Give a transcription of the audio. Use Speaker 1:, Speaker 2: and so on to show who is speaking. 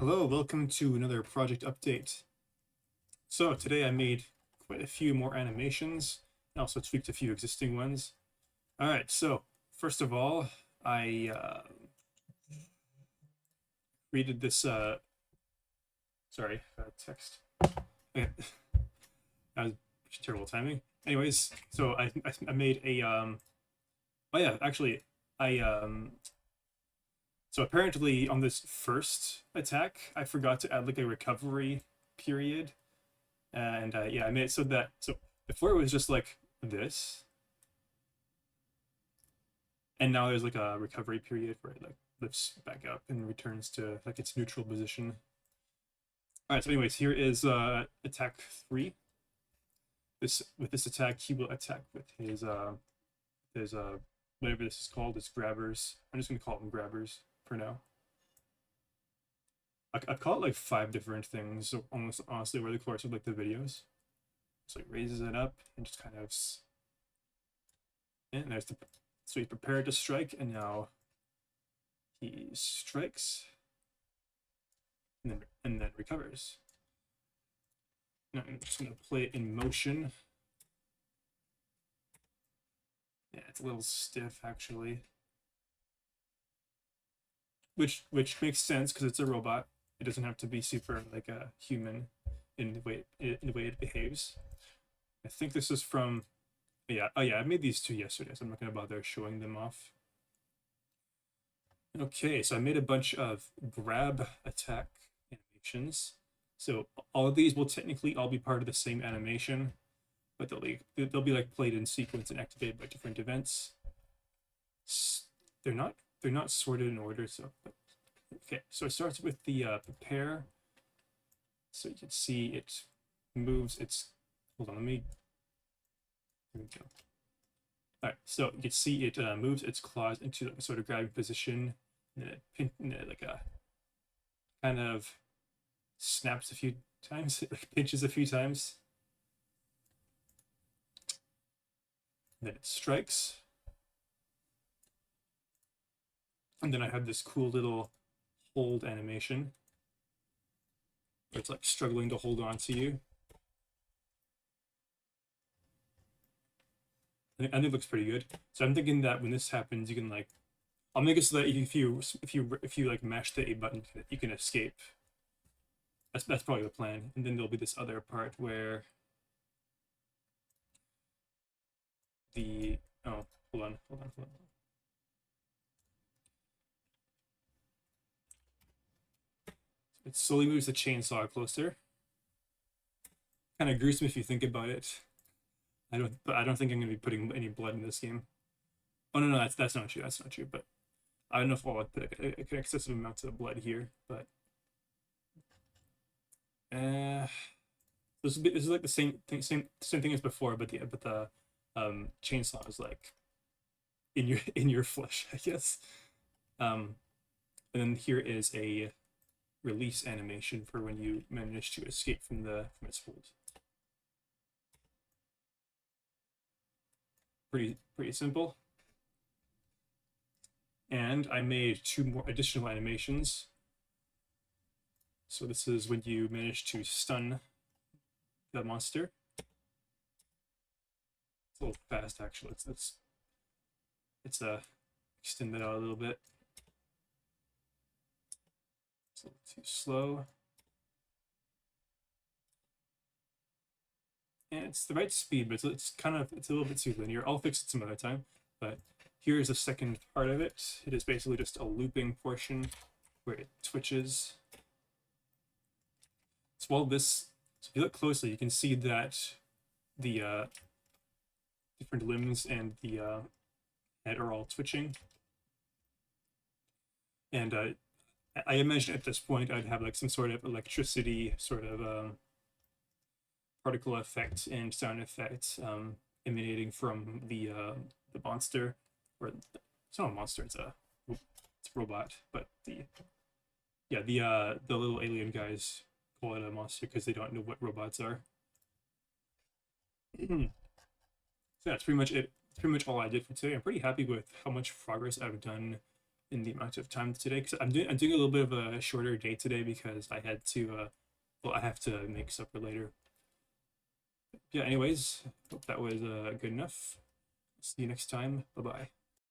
Speaker 1: Hello, welcome to another project update. So today I made quite a few more animations and also tweaked a few existing ones. All right, so first of all, I created this, sorry, text. Okay, that was terrible timing. Anyways, so I made a, oh yeah, actually, I, so apparently on this first attack, I forgot to add like a recovery period. And yeah, I made it so before it was just like this, and now there's like a recovery period where it like lifts back up and returns to like its neutral position. All right, so anyways, here is attack 3. This with this attack, he will attack with his whatever this is called, his grabbers. I'm just gonna call them grabbers for now. I call it like 5 different things, so almost honestly over the course of like the videos. So he raises it up and just kind of, and there's the, so he's prepared to strike, and now he strikes and then recovers. Now I'm just gonna play it in motion. Yeah, it's a little stiff actually, which makes sense because it's a robot. It doesn't have to be super like a human in the way it behaves. I think this is from, yeah, oh yeah, I made these two yesterday, so I'm not gonna bother showing them off. Okay, so I made a bunch of grab attack animations. So all of these will technically all be part of the same animation, but they'll be like played in sequence and activated by different events. They're not sorted in order. So okay, so it starts with the prepare. So you can see it moves its. Hold on, let me. Here we go. All right, so you can see it moves its claws into like a sort of grabbing position, and it like a kind of snaps a few times, it like pinches a few times, then it strikes. And then I have this cool little hold animation where it's like struggling to hold on to you. I think it looks pretty good. So I'm thinking that when this happens, you can like, I'll make it so that if you like mash the A button, you can escape. That's probably the plan. And then there'll be this other part where the oh hold on. It slowly moves the chainsaw closer. Kind of gruesome if you think about it. I don't think I'm gonna be putting any blood in this game. Oh no, that's not true. That's not true. But I don't know if I'll put a excessive amounts of blood here. But uh, this is like the same thing as before. But the chainsaw is like in your flesh, I guess. Um, and then here is a release animation for when you manage to escape from its hold. Pretty simple. And I made 2 more additional animations. So this is when you manage to stun the monster. It's a little fast actually. It's extend that out a little bit. It's a little too slow. And it's the right speed, but it's a little bit too linear. I'll fix it some other time. But here's the second part of it. It is basically just a looping portion where it twitches. So if you look closely, you can see that the different limbs and the head are all twitching. And I imagine at this point I'd have like some sort of electricity sort of particle effect and sound effects emanating from the monster, or it's not a monster, it's a robot, but the little alien guys call it a monster because they don't know what robots are. So that's pretty much it. It's pretty much all I did for today. I'm pretty happy with how much progress I've done in the amount of time today, because I'm doing a little bit of a shorter day today because I had to well, I have to make supper later. Yeah, anyways, hope that was good enough. See you next time. Bye bye.